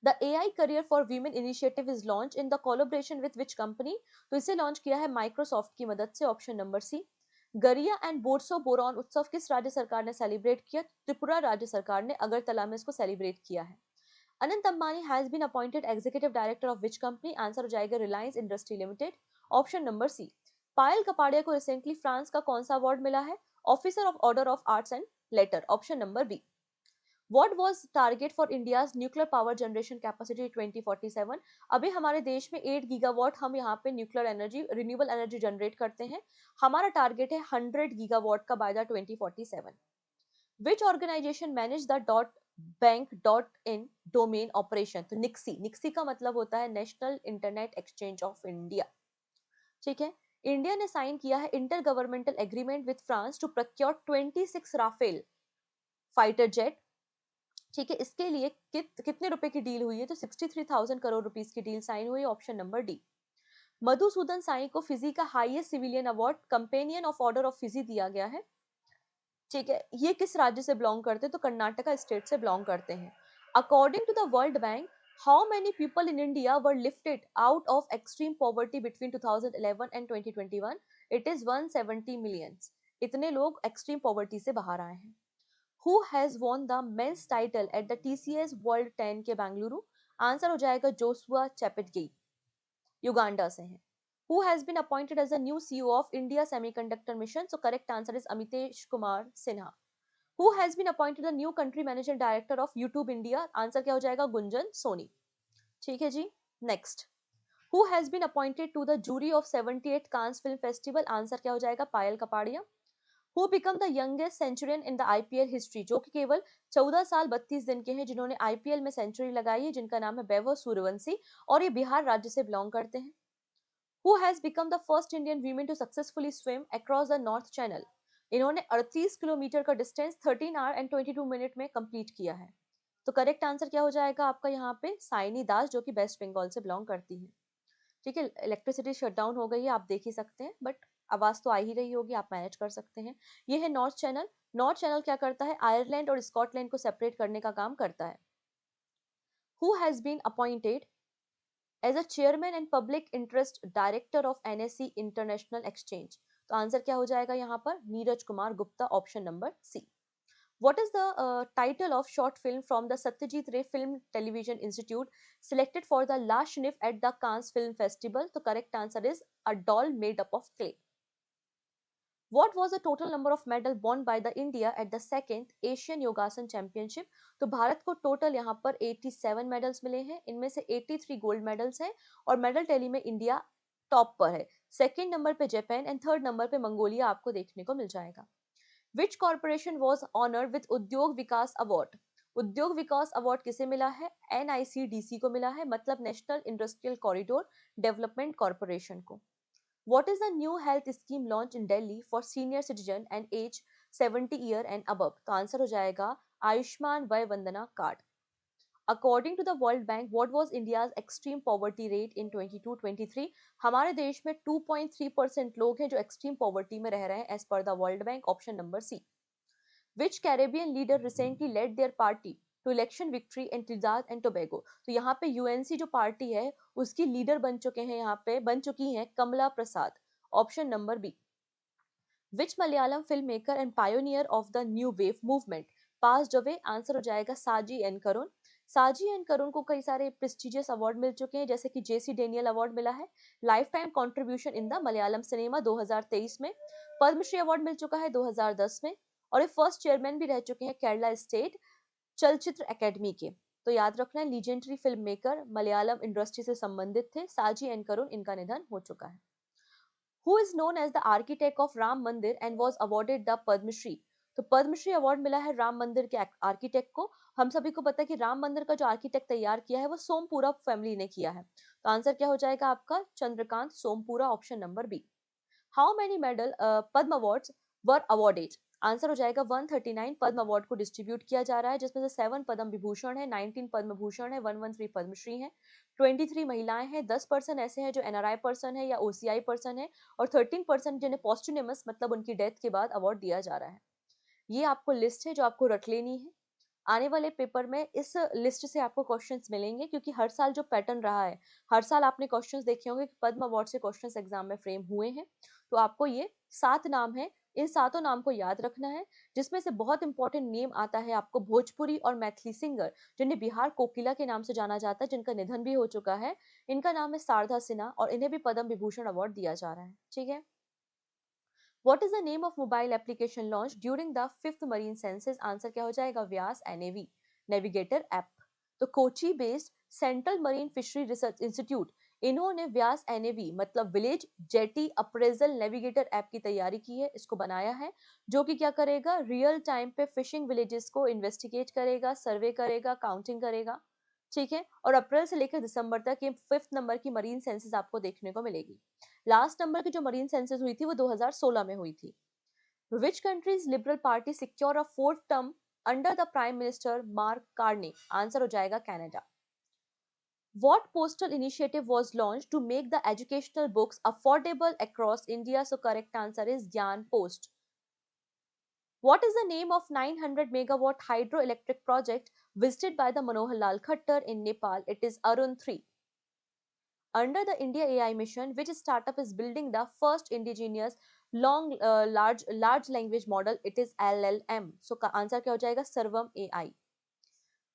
The AI career for women initiative is launch in the collaboration with which company? तो इसे लॉन्च किया है माइक्रोसॉफ्ट की मदद से। Option number C. Garia and बोरसो boron उत्सव किस राज्य सरकार ने सेलिब्रेट किया? त्रिपुरा राज्य सरकार ने अगरतला में इसको सेलिब्रेट किया है। Anant Ambani has been appointed executive director of which company? Answer हो जाएगा Reliance industry limited. Option number C. Payal Kapadia को रिसेंटली फ्रांस का कौन सा अवार्ड मिला है? Officer of order of arts and letter. Option number B. What was target for India's nuclear power generation capacity 2047? अभी हमारे देश में 8 गीगावाट हम यहाँ पे nuclear energy, renewable energy generate करते हैं। हमारा टारगेट है 100 गीगावाट का by the 2047। Which organization manage the .bank.in domain operation? तो निक्सी, निक्सी का मतलब होता है national internet exchange of India. ठीक है, इंडिया ने साइन किया है intergovernmental agreement with France to procure 26 Rafale fighter jet ठीक है, इसके लिए कितने रुपए की डील हुई है, तो 63,000 करोड़ रुपीस की डील साइन हुई, option number D. Madhusudan Sai को फिजी का highest civilian award companion of order of Fiji दिया गया है। ठीक है, ये किस राज्य से बिलोंग करते हैं, तो कर्नाटका स्टेट से बिलोंग करते हैं। According to the world bank, how many people in India were lifted out of extreme poverty between 2011 and 2021? It is 170 millions. इतने लोग एक्सट्रीम पॉवर्टी से बाहर आए हैं। Who has won the men's title at the TCS world 10 K Bengaluru? Answer हो जाएगा जोशुआ चेपेटगी, युगांडा से हैं। Who has been appointed as the new CEO of India Semiconductor Mission? So correct answer is Amitesh Kumar Sinha. Who has been appointed the new country managing director of YouTube India? Answer क्या हो जाएगा, गुंजन सोनी। ठीक है जी, next. Who has been appointed to the jury of 78th Cannes Film Festival? Answer क्या हो जाएगा, पायल Kapadia. Who become the youngest centurion in the IPL history? जो कि केवल 14 साल 32 दिन के हैं जिन्होंने आईपीएल में सेंचुरी लगाई है, जिनका नाम है वैभव सूर्यवंशी और ये बिहार राज्य से बिलोंग करते हैं। Who has become the first Indian woman to successfully swim across the North Channel? इन्होंने 38 किलोमीटर का डिस्टेंस 13 आवर एंड 22 मिनट में कंप्लीट किया है। तो करेक्ट आंसर क्या हो जाएगा आपका यहाँ पे, साइनी दास, जो कि वेस्ट बंगाल से बिलोंग करती है। ठीक है, इलेक्ट्रिसिटी शटडाउन हो गई है, आप देख ही सकते हैं, बट आवाज तो आ ही रही होगी, आप मैनेज कर सकते हैं। ये है नॉर्थ चैनल। नॉर्थ चैनल क्या करता है, आयरलैंड और स्कॉटलैंड को सेपरेट करने का काम करता है। Who has been appointed as a chairman and public interest director of NSC international exchange? तो आंसर क्या हो जाएगा यहाँ पर, Neeraj Kumar Gupta, option number C. What is the title of short film from the Satyajit Ray Film Television Institute selected for the last sniff at the Cannes Film Festival? The correct answer is A Doll Made Up of Clay. What was the total number of medal won by the India at the second Asian Yogasan Championship? तो भारत को टोटल यहाँ पर 87 मेडल्स मिले हैं, इनमें से 83 गोल्ड मेडल्स हैं और मेडल टैली में इंडिया टॉप पर है। सेकंड नंबर पे जापान एंड थर्ड नंबर पे मंगोलिया आपको देखने को मिल जाएगा। Which corporation was honored with उद्योग विकास अवार्ड? उद्योग विकास अवार्ड किसे मिला है, एनआईसीडीसी को मिला है, मतलब national industrial corridor development corporation को। What is the new health scheme launched in Delhi for senior citizen and age 70 year and above? तो आंसर हो जाएगा आयुष्मान वय वंदना card. According to the World Bank, what was India's extreme poverty rate in 22-23? हमारे देश में 2.3% लोग हैं जो extreme poverty में रह रहे हैं as per the World Bank, option number C. Which Caribbean leader recently led their party to election victory in Trinidad and Tobago? तो यहाँ पे यूएनसी जो पार्टी है उसकी लीडर बन चुके हैं, यहाँ पे बन चुकी हैं Kamla Prasad, option number B. Which Malayalam filmmaker and pioneer of the new wave movement passed away? Answer हो जाएगा साजी एन करुण। साजी एन करुण को कई सारे प्रेस्टिजियस अवार्ड मिल चुके हैं, जैसे कि जेसी डेनियल अवार्ड मिला है, life time contribution in the Malayalam cinema 2023 में, पद्मश्री अवार्ड मिल चुका है 2010 में, और ये फर्स्ट चेयरमैन भी रह चुके हैं केरला स्टेट चलचित्र एकेडमी के। तो याद रखना, legendary film maker, Malayalam industry से संबंधित थे साजी एन करुण, इनका निधन हो चुका है। Who is known as the architect of Ram Mandir and was awarded the Padma Shri? तो पद्मश्री अवार्ड मिला है राम मंदिर के आर्किटेक्ट को। हम सभी को पता है कि राम मंदिर का जो आर्किटेक्ट तैयार किया है वो सोमपुरा फैमिली ने किया है। तो आंसर क्या हो जाएगा आपका, Chandrakant Sompura, option number B. How many medal Padma awards were awarded? Answer हो जाएगा 139 पद्म अवार्ड को डिस्ट्रीब्यूट किया जा रहा है, जिसमें से 7 पद्म विभूषण है, 19 पद्म भूषण है, 113 पद्मश्री है, 23 महिलाएं हैं, 10% ऐसे हैं जो एनआरआई पर्सन है या ओसीआई पर्सन है, और 13% जिन्हें पोस्टुनिमस मतलब उनकी डेथ के बाद अवार्ड दिया जा रहा है। ये आपको लिस्ट है जो आपको रख लेनी है। आने वाले पेपर में इस लिस्ट से आपको क्वेश्चंस मिलेंगे, क्योंकि हर साल जो पैटर्न रहा है, हर साल आपने क्वेश्चंस देखे होंगे कि पद्म अवार्ड से क्वेश्चंस एग्जाम में फ्रेम हुए हैं। तो आपको ये 7 नाम है, इन सातों नाम को याद रखना है, जिसमें से बहुत इंपॉर्टेंट नेम आता है आपको भोजपुरी और मैथिली सिंगर, जिन्हें बिहार कोकिला के नाम से जाना जाता है, जिनका निधन भी हो चुका है। इनका नाम है शारदा सिन्हा और इन्हें भी पद्म विभूषण अवार्ड दिया जा रहा है। ठीक है, What is the name of mobile application launched during the 5th Marine Census? Answer क्या हो जाएगा, व्यास एनएवी नेविगेटर ऐप। तो Kochi based central marine fishery research institute, इन्होंने व्यास एनएवी मतलब village jetty appraisal navigator app की तैयारी की है, इसको बनाया है, जो कि क्या करेगा, रियल टाइम पे फिशिंग विलेजेस को इन्वेस्टिगेट करेगा, सर्वे करेगा, काउंटिंग करेगा। ठीक है, और अप्रैल से लेकर दिसंबर तक ये 5th नंबर की मरीन सेंसस आपको देखने को मिलेगी। लास्ट नंबर की जो मरीन सेंसस हुई थी वो 2016 में हुई थी। Which country's Liberal Party secure a fourth term under the prime minister mark Carney? Answer हो जाएगा Canada. What postal initiative was launched to make the educational books affordable across India? So correct answer is Gyan Post. What is the name of 900 megawatt hydroelectric project visited by the Manohar Lal Khattar in Nepal? It is Arun 3. Under the India AI mission, which startup is building the first indigenous large language model? It is LLM. So answer क्या हो जाएगा? Sarvam AI.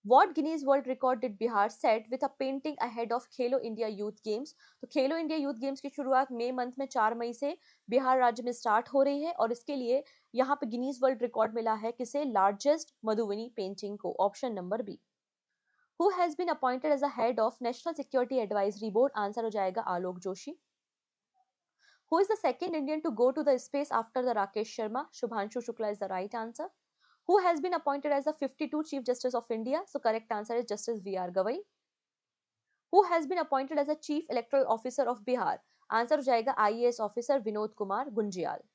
What Guinness World Record did Bihar set with a painting ahead of Khelo India youth games? तो खेलो इंडिया यूथ गेम्स की शुरुआत मई मंथ में 4 मई से बिहार राज्य में स्टार्ट हो रही है और इसके लिए यहाँ पे गिनीज वर्ल्ड रिकॉर्ड मिला है किसे? लार्जेस्ट मधुबनी पेंटिंग को। Option number B. Who has been appointed as a head of national security advisory board? Answer हो जाएगा Alok Joshi. Who is the second Indian to go to the space after the Rakesh Sharma? Shubhanshu Shukla is the right answer. Who has been appointed as the 52 Chief Justice of India? So correct answer is Justice V.R. Gavai. Who has been appointed as the Chief Electoral Officer of Bihar? Answer हो जाएगा IAS Officer Vinod Kumar Gunjal.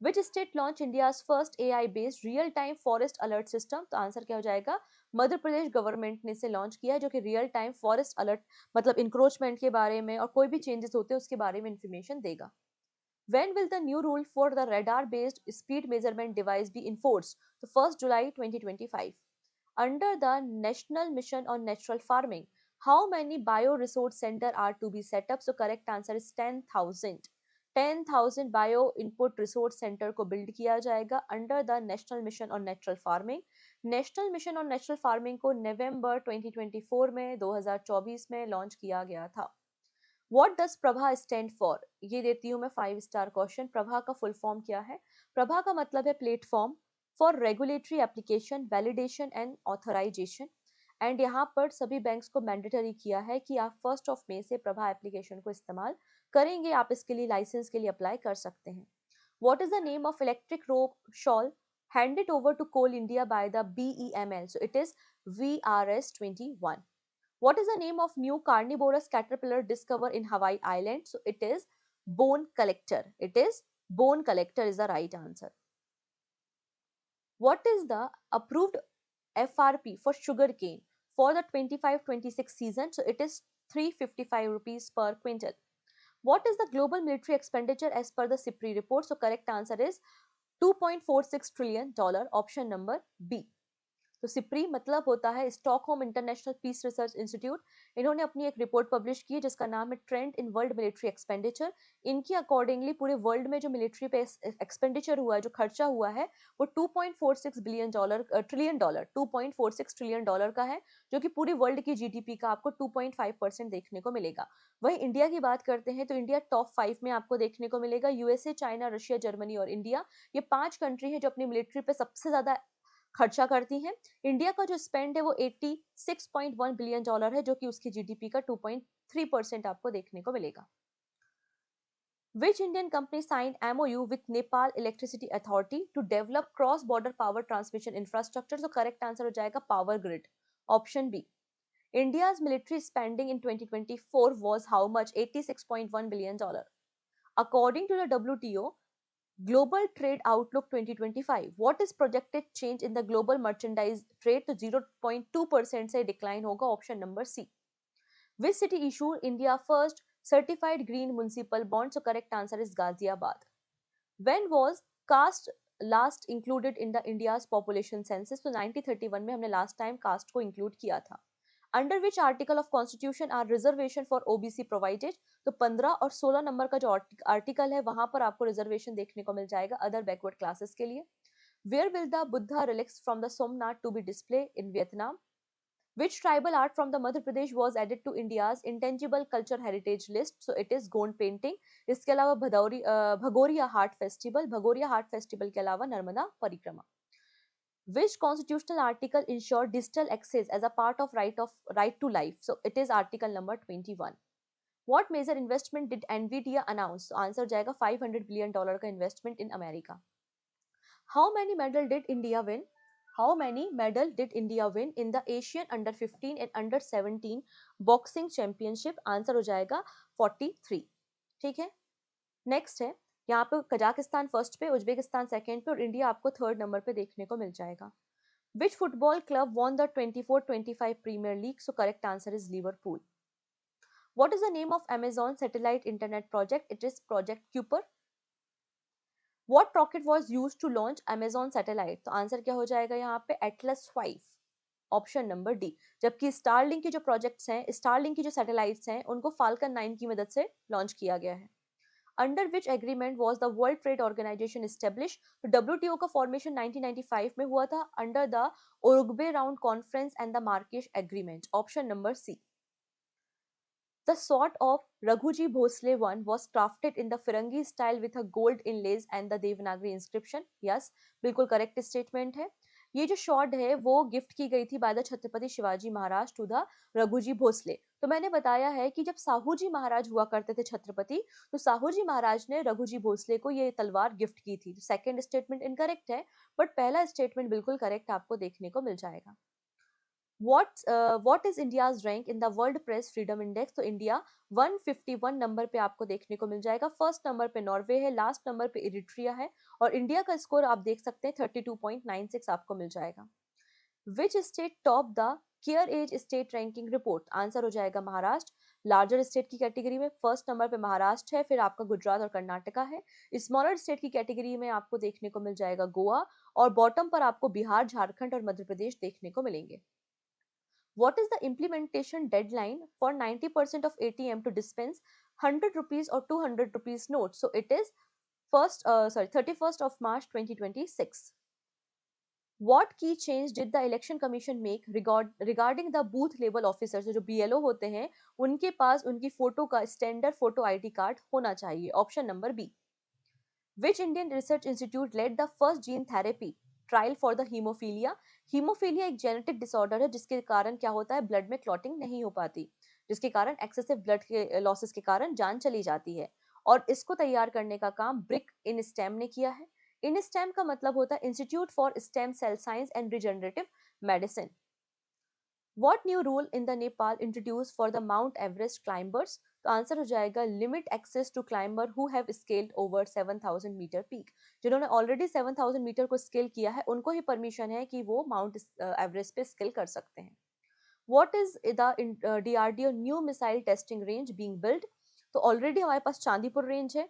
Which state launched India's first AI-based real-time forest alert system? तो आंसर क्या हो जाएगा? मध्य प्रदेश गवर्नमेंट ने इसे लॉन्च किया है जो कि रियल टाइम फॉरेस्ट अलर्ट मतलब इंक्रोचमेंट के बारे में और कोई भी चेंजेस होते हैं उसके बारे में इंफॉर्मेशन देगा। When will the new rule for the radar-based speed measurement device be enforced? The 1st July 2025. Under the National Mission on Natural Farming, how many bioresource centers are to be set up? So correct answer is 10,000. 10,000 bio input resource center को build किया जाएगा under the National Mission on Natural Farming. National Mission on Natural Farming को नवंबर 2024 में 2024 में लॉन्च किया गया था। What does Prabha stand for? ये देती हूँ मैं 5 स्टार क्वेश्चन। प्रभा का फुल फॉर्म क्या है? प्रभा का मतलब है platform for regulatory application validation and authorisation. And यहाँ पर सभी बैंक्स को मैंडेटरी किया है कि आप 1 मई से प्रभा एप्लीकेशन को इस्तेमाल करेंगे। आप इसके लिए लाइसेंस के लिए अप्लाई कर सकते हैं। What is the name of electric rope shawl handed over to Coal India by the BEML? So it is VRS-21. What is the name of new carnivorous caterpillar discovered in Hawaii Island? So it is bone collector. It is bone collector is the right answer. What is the approved FRP for sugarcane for the 25-26 season? So it is 355 rupees per quintal. What is the global military expenditure as per the CIPRI report? So correct answer is $2.46 trillion. Option number B. तो सिप्री मतलब होता है Stockholm international peace research institute. इन्होंने अपनी एक रिपोर्ट पब्लिश की है जिसका नाम है trend in world military expenditure. इनकी अकॉर्डिंगली पूरे वर्ल्ड में जो मिलिट्री पे एक्सपेंडिचर हुआ है जो खर्चा हुआ है वो 2.46 billion dollar trillion dollar 2.46 trillion dollar का है जो कि पूरी वर्ल्ड की जीडीपी का आपको 2.5% देखने को मिलेगा। वहीं इंडिया की बात करते हैं तो इंडिया टॉप 5 में आपको देखने को मिलेगा। यूएसए, चाइना, रशिया, जर्मनी और इंडिया, ये 5 कंट्री है जो अपनी मिलिट्री पे सबसे ज्यादा खर्चा करती हैं। इंडिया का जो स्पेंड है वो 86.1 बिलियन डॉलर है जो कि उसकी जीडीपी का 2.3% आपको देखने को मिलेगा। Which Indian company signed MOU with Nepal Electricity Authority to develop cross-border power transmission infrastructure? So correct answer हो जाएगा Power Grid. Option B. India's military spending in 2024 was how much? $86.1 billion. According to the WTO, Global Trade Outlook 2025, what is projected change in the global merchandise trade? तो 0.2% से decline होगा। Option number C. Which city issued India first certified green municipal bond? So correct answer is Ghaziabad. When was caste last included in the India's population census? तो 1931 में हमने last time caste को include किया था। Under which article of constitution are reservation for OBC provided? तो 15 और 16 नंबर का जो आर्टिकल है वहां पर आपको रिजर्वेशन देखने को मिल जाएगा अदर बैकवर्ड क्लासेस के लिए। Where will the Buddha relics from the Somnath to be displayed? In Vietnam. Which tribal art from the Madhya Pradesh was added to India's intangible culture heritage list? So it is Gond painting. इसके अलावा भगोरिया हार्ट फेस्टिवल के अलावा नर्मदा परिक्रमा। Which constitutional article ensure digital access as a part of right to life? So it is article number 21. What major investment did Nvidia announce? So answer जाएगा $500 billion का investment in America. How many medal did India win? How many medal did India win in the Asian under 15 and under 17 boxing championship? Answer हो जाएगा 43. ठीक है। नेक्स्ट है यहाँ पे कजाकिस्तान फर्स्ट पे, उज्बेकिस्तान सेकंड पे और इंडिया आपको थर्ड नंबर पे देखने को मिल जाएगा। Which football club won the 24-25 Premier League? So correct answer is Liverpool. What is the name of Amazon satellite internet project? It is Project Kuiper. What rocket was used to launch Amazon satellite? तो आंसर क्या हो जाएगा यहाँ पे? Atlas 5, option number D. जबकि स्टारलिंक की जो प्रोजेक्ट्स हैं, स्टारलिंक की जो सैटेलाइट्स हैं, उनको फाल्कन 9 की मदद से लॉन्च किया गया है। Under which agreement was the world trade organisation establish? तो डब्ल्यूटीओ का फॉर्मेशन 1995 में हुआ था under the Uruguay round conference and the Marrakesh agreement, option number C. The sword of Raghuji Bhosle I was crafted in the Firangi style with a gold inlays and the Devanagari inscription. Yes, बिल्कुल करेक्ट स्टेटमेंट है। ये जो शॉर्ड है वो गिफ्ट की गई थी by the Chhatrapati Shivaji Maharaj to the Raghuji Bhosale. तो मैंने बताया है कि जब साहू जी महाराज हुआ करते थे छत्रपति, तो साहू जी महाराज ने रघुजी भोसले को ये तलवार गिफ्ट की थी। सेकंड स्टेटमेंट इनकरेक्ट है, बट पहला स्टेटमेंट बिल्कुल करेक्ट आपको देखने को मिल जाएगा। what is India's rank in the World Press Freedom Index? तो इंडिया 151 नंबर पे आपको देखने को मिल जाएगा। फर्स्ट नंबर पे नॉर्वे है, लास्ट नंबर पे इरिट्रिया है, और इंडिया का स्कोर आप देख सकते हैं 32.96 आपको मिल जाएगा। Which state top the care edge state ranking report? Answer हो जाएगा महाराष्ट्र। लार्जर स्टेट की कैटेगरी में फर्स्ट नंबर पे महाराष्ट्र है, फिर आपका गुजरात और कर्नाटका है। स्मॉलर स्टेट की कैटेगरी में आपको देखने को मिल जाएगा गोवा, और बॉटम पर आपको बिहार, झारखंड और मध्य प्रदेश देखने को मिलेंगे। What is the implementation deadline for 90% of ATM to dispense 100 rupees or 200 rupees notes? So it is 31st of March 2026. What key change did the election commission make regarding the booth level officers? जो BLO होते हैं, उनके पास उनकी फोटो का स्टैंडर्ड फोटो आईडी कार्ड होना चाहिए, option number B. Which Indian research institute led the first gene therapy trial for the hemophilia? Haemophilia एक जेनेटिक डिसऑर्डर है जिसके कारण क्या होता है, ब्लड में क्लॉटिंग नहीं हो पाती, जिसके कारण एक्सेसिव ब्लड के लॉसेस के कारण जान चली जाती है। और इसको तैयार करने का काम ब्रिक इन स्टेम ने किया है। इन स्टेम का मतलब होता है institute for stem cell science and regenerative medicine. What new rule in the Nepal introduced for the Mount Everest climbers? तो आंसर हो जाएगा limit access to climber who have scaled over 7000 metre peak. जिन्होंने ऑलरेडी 7000 मीटर को स्केल किया है उनको ही परमिशन है कि वो माउंट एवरेस्ट पे स्केल कर सकते हैं। What is the DRDO new missile testing range being build? तो ऑलरेडी हमारे पास चांदीपुर रेंज है,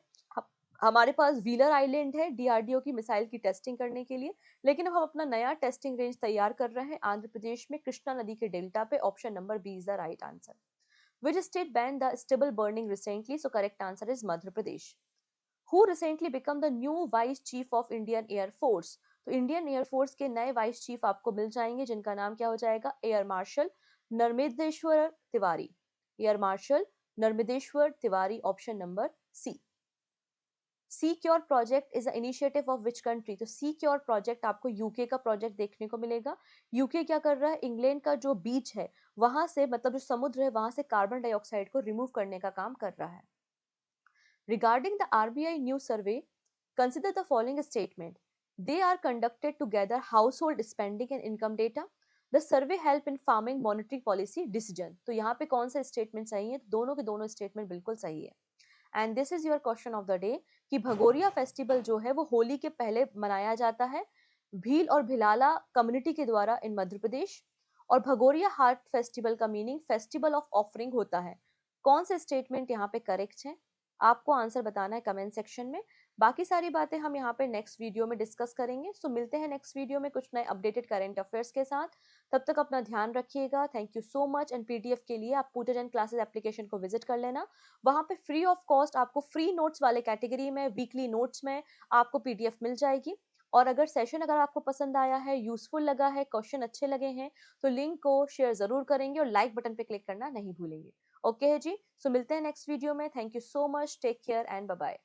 हमारे पास व्हीलर आइलैंड है डीआरडीओ की मिसाइल की टेस्टिंग करने के लिए, लेकिन अब हम अपना नया टेस्टिंग रेंज तैयार कर रहे हैं आंध्र प्रदेश में कृष्णा नदी के डेल्टा पे, option number B is the right answer. Which state banned the stubble burning recently? So correct answer is Madhya Pradesh. Who recently become the new Vice Chief of Indian Air Force? तो इंडियन एयर फोर्स के नए वाइस चीफ आपको मिल जाएंगे जिनका नाम क्या हो जाएगा, air marshal Narmdeshwar Tiwari. Air marshal Narmdeshwar Tiwari, option number C. Secure project is initiative of which country? तो Secure प्रोजेक्ट आपको यूके का प्रोजेक्ट देखने को मिलेगा। यूके क्या कर रहा है, इंग्लैंड का जो बीच है वहां से, मतलब जो समुद्र है वहां से कार्बन डाइऑक्साइड को रिमूव करने का काम कर रहा है। Regarding the RBI new survey, consider the following statement. They are conducted to gather household spending and income data. The survey help in farming monetary policy decision. तो यहाँ पे कौन सा स्टेटमेंट सही है? दोनों के दोनों स्टेटमेंट बिल्कुल सही है। And this is your question of the day कि भगोरिया फेस्टिवल जो है वो होली के पहले मनाया जाता है भील और भिलाला कम्युनिटी के द्वारा इन मध्य प्रदेश। और भगोरिया हार्ट फेस्टिवल का मीनिंग फेस्टिवल ऑफ ऑफरिंग होता है। कौन से स्टेटमेंट यहाँ पे करेक्ट है? आपको आंसर बताना है कमेंट सेक्शन में। बाकी सारी बातें हम यहाँ पे नेक्स्ट वीडियो में डिस्कस करेंगे। सो मिलते हैं नेक्स्ट वीडियो में कुछ नए अपडेटेड करंट अफेयर्स के साथ। तब तक अपना ध्यान रखिएगा। Thank you so much. And PDF के लिए आप पूजा जैन क्लासेस एप्लीकेशन को विजिट कर लेना। वहां पे फ्री ऑफ कॉस्ट आपको फ्री नोट्स वाले कैटेगरी में वीकली नोट्स में आपको पीडीएफ मिल जाएगी। और अगर सेशन अगर आपको पसंद आया है, यूजफुल लगा है, क्वेश्चन अच्छे लगे हैं, तो लिंक को शेयर जरूर करेंगे और लाइक बटन पे क्लिक करना नहीं भूलेंगे। ओके है जी, सो मिलते हैं नेक्स्ट वीडियो में। Thank you so much, take care and bye bye.